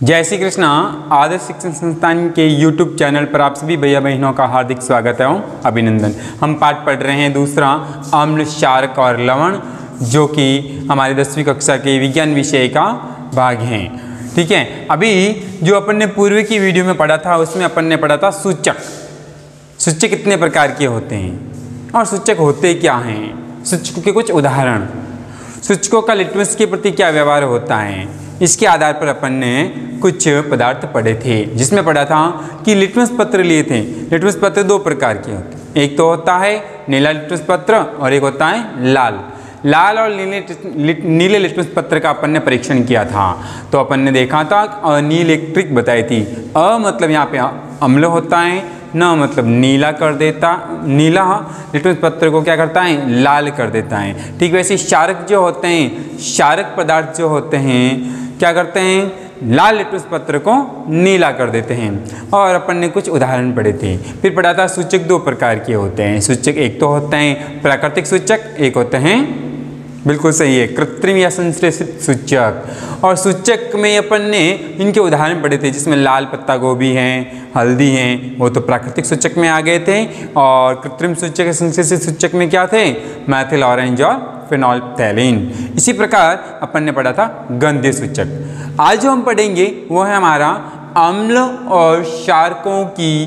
जय श्री कृष्णा। आदर्श शिक्षण संस्थान के YouTube चैनल पर आप सभी भैया बहनों का हार्दिक स्वागत है और अभिनंदन। हम पाठ पढ़ रहे हैं दूसरा अम्ल, क्षारक और लवण, जो कि हमारी 10वीं कक्षा के विज्ञान विषय का भाग हैं। ठीक है, अभी जो अपन ने पूर्व की वीडियो में पढ़ा था उसमें अपन ने पढ़ा था सूचक। सूचक कितने प्रकार के होते हैं और सूचक होते क्या हैं, सूचकों के कुछ उदाहरण, सूचकों का लिटमस के प्रति क्या व्यवहार होता है, इसके आधार पर अपन ने कुछ पदार्थ पढ़े थे। जिसमें पढ़ा था कि लिटमस पत्र लिए थे। लिटमस पत्र दो प्रकार के होते हैं, एक तो होता है नीला लिटमस पत्र और एक होता है लाल और नीले लिटमस पत्र का अपन ने परीक्षण किया था। तो अपन ने देखा था अनिलेक्ट्रिक बताई थी। अ मतलब यहाँ पे अम्ल होता है, न मतलब नीला कर देता, नीला लिटमस पत्र को क्या करता है, लाल कर देता है। ठीक वैसे क्षारक जो होते हैं, क्षारक पदार्थ जो होते हैं क्या करते हैं, लाल लिटमस पत्र को नीला कर देते हैं। और अपन ने कुछ उदाहरण पढ़े थे। फिर पढ़ा था सूचक दो प्रकार के होते हैं। सूचक एक तो होते हैं प्राकृतिक सूचक, एक होते हैं, बिल्कुल सही है, कृत्रिम या संश्लेषित सूचक। और सूचक में अपन ने इनके उदाहरण पढ़े थे, जिसमें लाल पत्ता गोभी है, हल्दी है, वो तो प्राकृतिक सूचक में आ गए थे। और कृत्रिम सूचक, संश्लेषित सूचक में क्या थे, मैथिल ऑरेंज और फिनोल्फ्थैलीन। इसी प्रकार अपन ने पढ़ा था गंधीय सूचक। आज जो हम पढ़ेंगे वो है हमारा अम्ल और क्षारकों की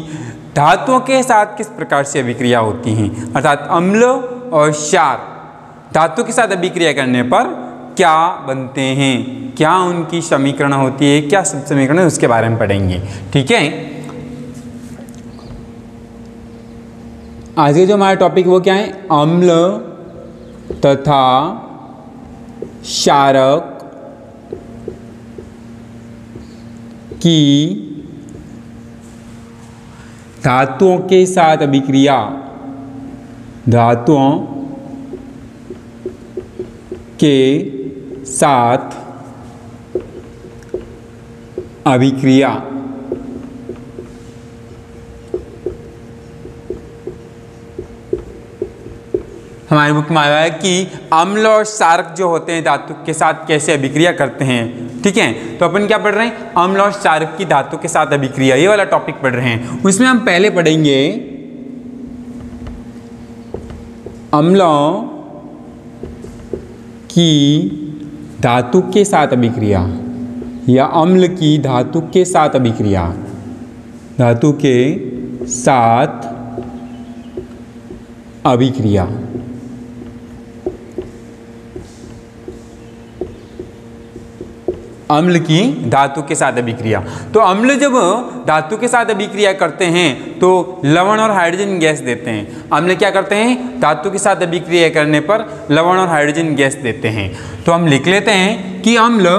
धातुओं के साथ किस प्रकार से अभिक्रिया होती हैं, अर्थात अम्ल और क्षार धातु के साथ अभिक्रिया करने पर क्या बनते हैं, क्या उनकी समीकरण होती है, क्या सब समीकरण है, उसके बारे में पढ़ेंगे। ठीक है, आज के जो हमारा टॉपिक वो क्या है, अम्ल तथा क्षारक की धातुओं के साथ अभिक्रिया, धातुओं के साथ अभिक्रिया। हमारी बुक में आया है कि अम्ल और क्षारक जो होते हैं धातु के साथ कैसे अभिक्रिया करते हैं। ठीक है, तो अपन क्या पढ़ रहे हैं, अम्ल और क्षारक की धातु के साथ अभिक्रिया, ये वाला टॉपिक पढ़ रहे हैं। उसमें हम पहले पढ़ेंगे अम्लों की धातु के साथ अभिक्रिया या अम्ल की धातु के साथ अभिक्रिया, धातु के साथ अभिक्रिया। अम्ल की धातु के साथ अभिक्रिया। तो अम्ल जब धातु के साथ अभिक्रिया करते हैं तो लवण और हाइड्रोजन गैस देते हैं। अम्ल क्या करते हैं, धातु के साथ अभिक्रिया करने पर लवण और हाइड्रोजन गैस देते हैं। तो हम लिख लेते हैं कि अम्ल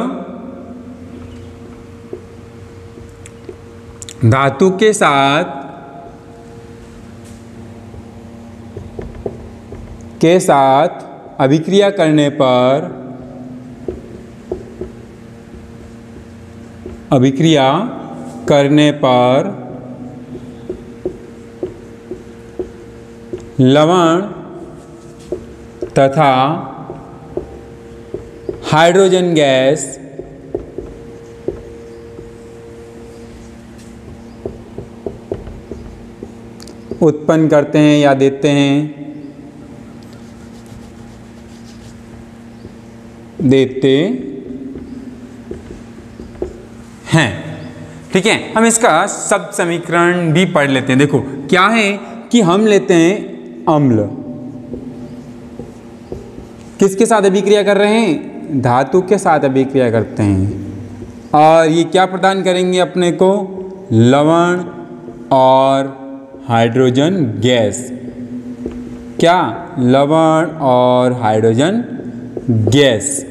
धातु के साथ अभिक्रिया करने पर लवण तथा हाइड्रोजन गैस उत्पन्न करते हैं या देते हैं। ठीक है, हम इसका सब समीकरण भी पढ़ लेते हैं। देखो क्या है कि हम लेते हैं अम्ल, किसके साथ अभिक्रिया कर रहे हैं, धातु के साथ अभिक्रिया करते हैं। और ये क्या प्रदान करेंगे अपने को, लवण और हाइड्रोजन गैस। क्या, लवण और हाइड्रोजन गैस।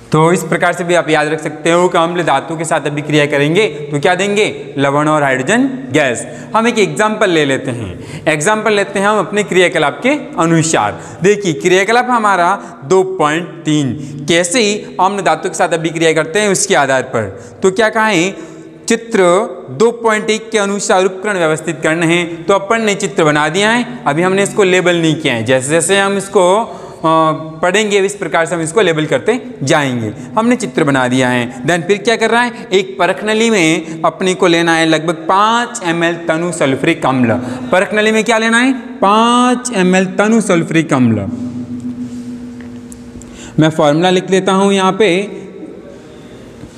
तो इस प्रकार से भी आप याद रख सकते हो कि अम्ल धातु के साथ अभिक्रिया करेंगे तो क्या देंगे, लवण और हाइड्रोजन गैस। हम एक एग्जाम्पल ले लेते हैं। एग्जाम्पल लेते हैं हम अपने क्रियाकलाप के अनुसार। देखिए क्रियाकलाप हमारा 2.3 कैसे ही अम्ल धातु के साथ अभिक्रिया करते हैं उसके आधार पर। तो क्या कहें, चित्र 2.1 के अनुसार उपकरण व्यवस्थित करने हैं। तो अपन ने चित्र बना दिया है, अभी हमने इसको लेबल नहीं किया है। जैसे जैसे हम इसको पढ़ेंगे इस प्रकार से हम इसको लेबल करते जाएंगे। हमने चित्र बना दिया है। देन फिर क्या कर रहा है, एक परख नली में अपने को लेना है लगभग 5 ml तनु सल्फ्यूरिक अम्ल। परख नली में क्या लेना है, 5 ml तनु सल्फ्यूरिक अम्ल। मैं फॉर्मूला लिख लेता हूँ यहाँ पे,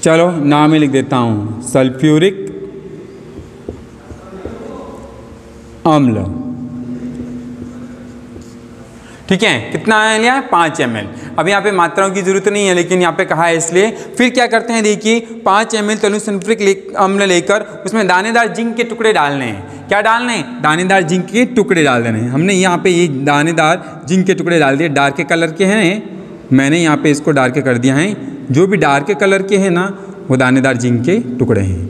चलो नाम ही लिख देता हूँ, सल्फ्यूरिक अम्ल। ठीक है, कितना लिया है, 5 ml। अब यहाँ पे मात्राओं की जरूरत नहीं है, लेकिन यहाँ पे कहा है इसलिए। फिर क्या करते हैं, देखिए 5 ml तनु सल्फ्यूरिक अम्ल लेकर उसमें दानेदार जिंक के टुकड़े डालने हैं। क्या डालने हैं, दानेदार जिंक के टुकड़े डाल देने हैं। हमने यहाँ पे ये दानेदार जिंक के टुकड़े डाल दिए, डार्क कलर के हैं, मैंने यहाँ पे इसको डार्क कर दिया है। जो भी डार्क कलर के हैं ना, वो दानेदार जिंक के टुकड़े हैं।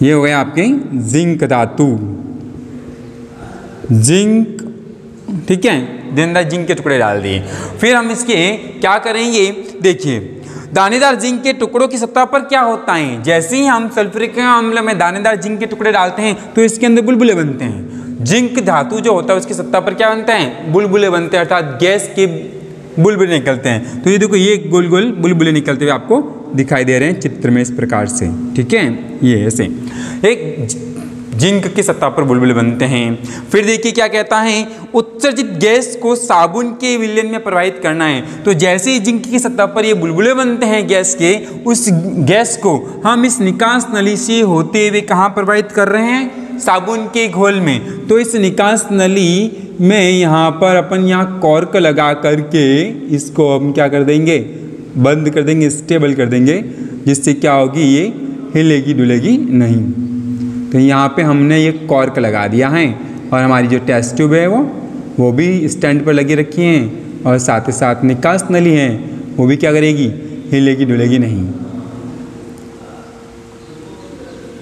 ये हो गया आपके जिंक धातु, जिंक। ठीक है, दानेदार जिंक के टुकड़े डाल दिए। फिर हम इसके क्या करेंगे, देखिए दानेदार जिंक के टुकड़ों की सतह पर क्या होता है, जैसे ही हम सल्फ्यूरिक अम्ल में दानेदार जिंक के टुकड़े डालते हैं तो इसके अंदर बुलबुले बनते हैं। जिंक धातु जो होता है उसकी सतह पर क्या बनता है, बुलबुले बनते हैं, अर्थात गैस के बुलबुले निकलते हैं। तो ये देखो, ये गोल गोल बुलबुले निकलते हुए आपको दिखाई दे रहे हैं चित्र में इस प्रकार से। ठीक है, ये ऐसे एक जिंक की सतह पर बुलबुले बनते हैं। फिर देखिए क्या कहता है, उत्सर्जित गैस को साबुन के विलयन में प्रवाहित करना है। तो जैसे ही जिंक की सतह पर ये बुलबुले बनते हैं गैस के, उस गैस को हम इस निकास नली से होते हुए कहाँ प्रवाहित कर रहे हैं, साबुन के घोल में। तो इस निकास नली में यहाँ पर अपन यहाँ कॉर्क लगा करके इसको हम क्या कर देंगे, बंद कर देंगे, स्टेबल कर देंगे, जिससे क्या होगी, ये हिलेगी डुलेगी नहीं। तो यहाँ पे हमने ये कॉर्क लगा दिया है, और हमारी जो टेस्ट ट्यूब है वो भी स्टैंड पर लगी रखी हैं, और साथ ही साथ निकास नली है वो भी क्या करेगी, हिलेगी डुलेगी नहीं।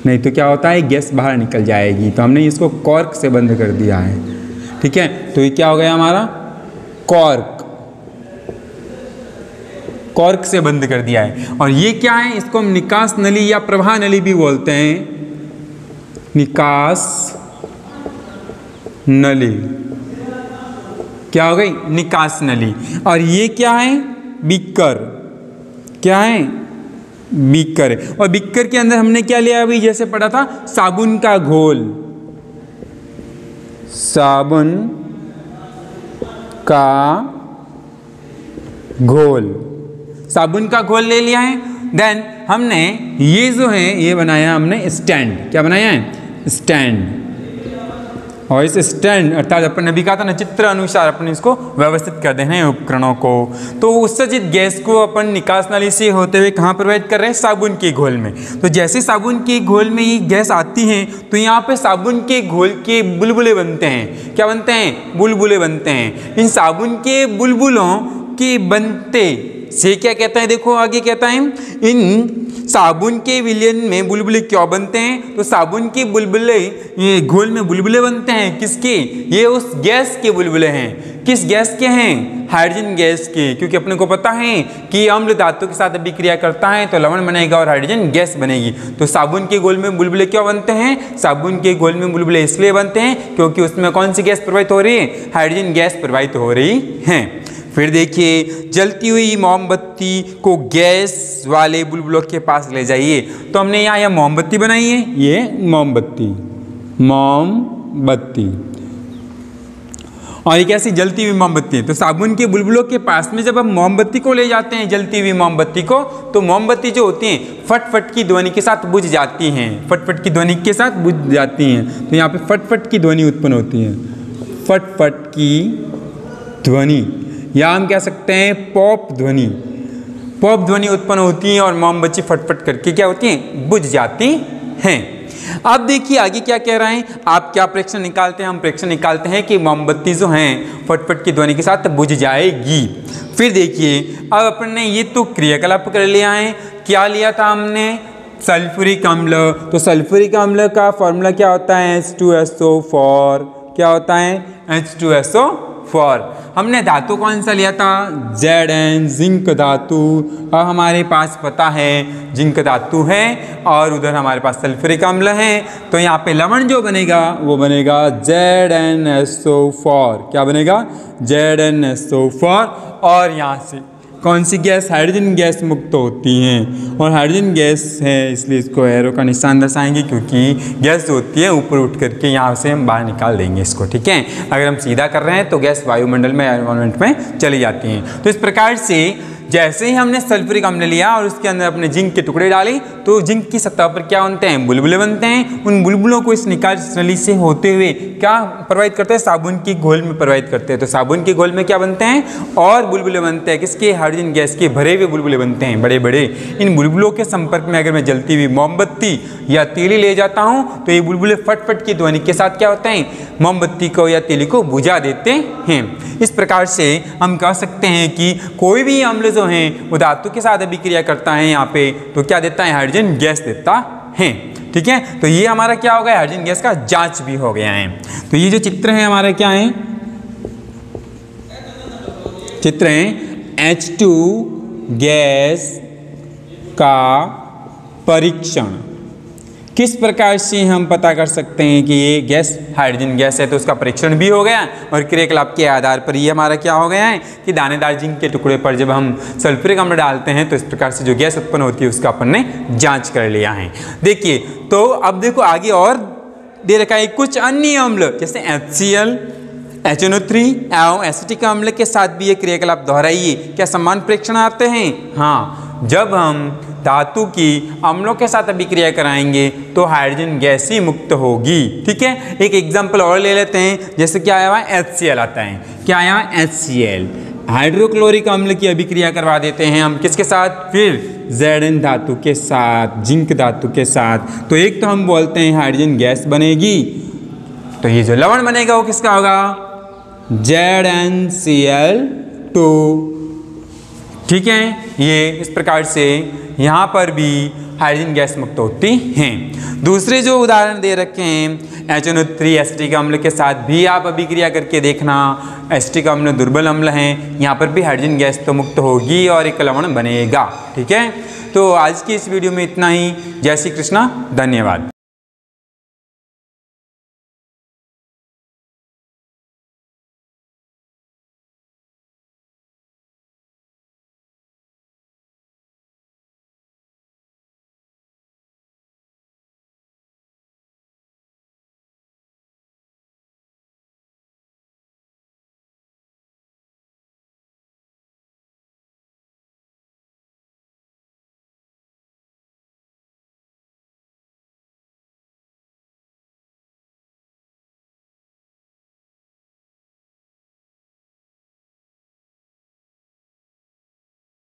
नहीं तो क्या होता है, गैस बाहर निकल जाएगी। तो हमने इसको कॉर्क से बंद कर दिया है। ठीक है, तो ये क्या हो गया हमारा, कॉर्क, कॉर्क से बंद कर दिया है। और ये क्या है, इसको हम निकास नली या प्रवाह नली भी बोलते हैं, निकास नली। क्या हो गई, निकास नली। और ये क्या है, बीकर। क्या है, बीकर। और बीकर के अंदर हमने क्या लिया, अभी जैसे पढ़ा था, साबुन का घोल, साबुन का घोल, साबुन का घोल ले लिया है। देन हमने ये जो है ये बनाया हमने स्टैंड। क्या बनाया है, स्टैंड। और इस स्टैंड अर्थात अपन ने भी कहा था ना, चित्र अनुसार अपन इसको व्यवस्थित कर देना है उपकरणों को। तो उत्सर्जित गैस को अपन निकास नाली से होते हुए कहाँ प्रवाहित कर रहे हैं, साबुन के घोल में। तो जैसे साबुन के घोल में ये गैस आती है तो यहाँ पे साबुन के घोल के बुलबुले बनते हैं। क्या बनते हैं, बुलबुले बनते हैं। इन साबुन के बुलबुलों के बनते से क्या कहता है, देखो आगे कहता है, इन साबुन के विलयन में बुलबुले क्यों बनते हैं, तो साबुन के बुलबुले, ये घोल में बुलबुले बनते हैं किसके, ये उस गैस के बुलबुले हैं। किस गैस के हैं, हाइड्रोजन गैस के। क्योंकि अपने को पता है कि अम्ल धातु के साथ अभिक्रिया करता है तो लवण बनेगा और हाइड्रोजन गैस बनेगी। तो साबुन के घोल में बुलबुले क्यों बनते हैं, साबुन के घोल में बुलबुले इसलिए बनते हैं क्योंकि उसमें कौन सी गैस प्रवाहित हो रही है, हाइड्रोजन गैस प्रवाहित हो रही है। फिर देखिए, जलती हुई मोमबत्ती को गैस वाले बुलबुलों के पास ले जाइए। तो हमने यहाँ मोमबत्ती बनाई है, ये मोमबत्ती, मोमबत्ती, और एक ऐसी जलती हुई मोमबत्ती है। तो साबुन के बुलबुलों के पास में जब हम मोमबत्ती को ले जाते हैं, जलती हुई मोमबत्ती को, तो मोमबत्ती जो होती हैं फट-फट की ध्वनि के साथ बुझ जाती हैं, फट-फट की ध्वनि के साथ बुझ जाती हैं। तो यहाँ पे फट-फट की ध्वनि उत्पन्न होती है, फट-फट की ध्वनि, या हम कह सकते हैं पॉप ध्वनि। पॉप ध्वनि उत्पन्न होती है और मोमबत्ती फटफट करके क्या होती हैं, बुझ जाती हैं। अब देखिए आगे क्या कह रहे हैं, आप क्या प्रेक्षण निकालते हैं, हम प्रेक्षण निकालते हैं कि मोमबत्ती जो हैं फटफट की ध्वनि के साथ बुझ जाएगी। फिर देखिए, अब अपन ने ये तो क्रियाकलाप कर लिया है। क्या लिया था हमने, सल्फ्यूरिक अम्ल। तो सल्फ्यूरिक अम्ल का फॉर्मूला क्या होता है, H2SO4। क्या होता है, H2SO4। फॉर। हमने धातु कौन सा लिया था? Zn, जिंक धातु। अब हमारे पास पता है जिंक धातु है और उधर हमारे पास सल्फ्यूरिक अम्ल है, तो यहाँ पे लवण जो बनेगा वो बनेगा ZnSO4। क्या बनेगा? ZnSO4। और यहाँ से कौन सी गैस? हाइड्रोजन गैस मुक्त होती हैं, और हाइड्रोजन गैस है इसलिए इसको एरो का निशान दर्शाएंगे, क्योंकि गैस जो होती है ऊपर उठ करके यहाँ से हम बाहर निकाल देंगे इसको, ठीक है। अगर हम सीधा कर रहे हैं तो गैस वायुमंडल में, एनवायरनमेंट में चली जाती हैं। तो इस प्रकार से जैसे ही हमने सल्फ्यूरिक अम्ल लिया और उसके अंदर अपने जिंक के टुकड़े डाले, तो जिंक की सतह पर क्या बनते हैं? बुलबुले बनते हैं। उन बुलबुलों को इस निकास नली से होते हुए क्या प्रवाहित करते हैं? साबुन की घोल में प्रवाहित करते हैं। तो साबुन के घोल में क्या बनते हैं? और बुलबुले बनते हैं। किसके? हाइड्रोजन गैस के भरे हुए बुलबुले बनते हैं, बड़े बड़े। इन बुलबुलों के संपर्क में अगर मैं जलती हुई मोमबत्ती या तीली ले जाता हूँ तो ये बुलबुले फटफट की ध्वनि के साथ क्या होते हैं? मोमबत्ती को या तीली को बुझा देते हैं। इस प्रकार से हम कह सकते हैं कि कोई भी अम्ल जो है वो धातु के साथ अभिक्रिया करता है यहाँ पे, तो क्या देता है? हाइड्रोजन गैस देता है, ठीक है। तो ये हमारा क्या हो गया? हाइड्रोजन गैस का जांच भी हो गया है। तो ये जो चित्र है हमारा क्या है? चित्र है H2 गैस का परीक्षण। किस प्रकार से हम पता कर सकते हैं कि ये गैस हाइड्रोजन गैस है? तो उसका परीक्षण भी हो गया, और क्रियाकलाप के आधार पर ये हमारा क्या हो गया है कि दानेदार जिंक के टुकड़े पर जब हम सल्फ्यूरिक अम्ल डालते हैं तो इस प्रकार से जो गैस उत्पन्न होती है उसका अपन ने जांच कर लिया है। देखिए, तो अब देखो आगे और दे रखा है कुछ अन्य अम्ल, जैसे HCl, HNO3 एवं एसिटिक अम्ल के साथ भी ये क्रियाकलाप दोहराइए। क्या समान परीक्षण आते हैं? हाँ, जब हम धातु की अम्लों के साथ अभिक्रिया कराएंगे तो हाइड्रोजन गैस ही मुक्त होगी, ठीक है। एक एग्जांपल और ले लेते हैं, जैसे क्या आया हुआ? HCl आता है। क्या आया? HCl, हाइड्रोक्लोरिक अम्ल की अभिक्रिया करवा देते हैं हम किसके साथ? फिर Zn धातु के साथ, जिंक धातु के साथ। तो एक तो हम बोलते हैं हाइड्रोजन गैस बनेगी, तो ये जो लवण बनेगा वो किसका होगा? ZnCl2, ठीक है। ये इस प्रकार से यहाँ पर भी हाइड्रोजन गैस मुक्त होती हैं। दूसरे जो उदाहरण दे रखे हैं HNO3 एसिटिक अम्ल के साथ भी आप अभिक्रिया करके देखना। एसिटिक अम्ल दुर्बल अम्ल हैं, यहाँ पर भी हाइड्रोजन गैस तो मुक्त होगी और एक लवण बनेगा, ठीक है। तो आज की इस वीडियो में इतना ही। जय श्री कृष्णा, धन्यवाद।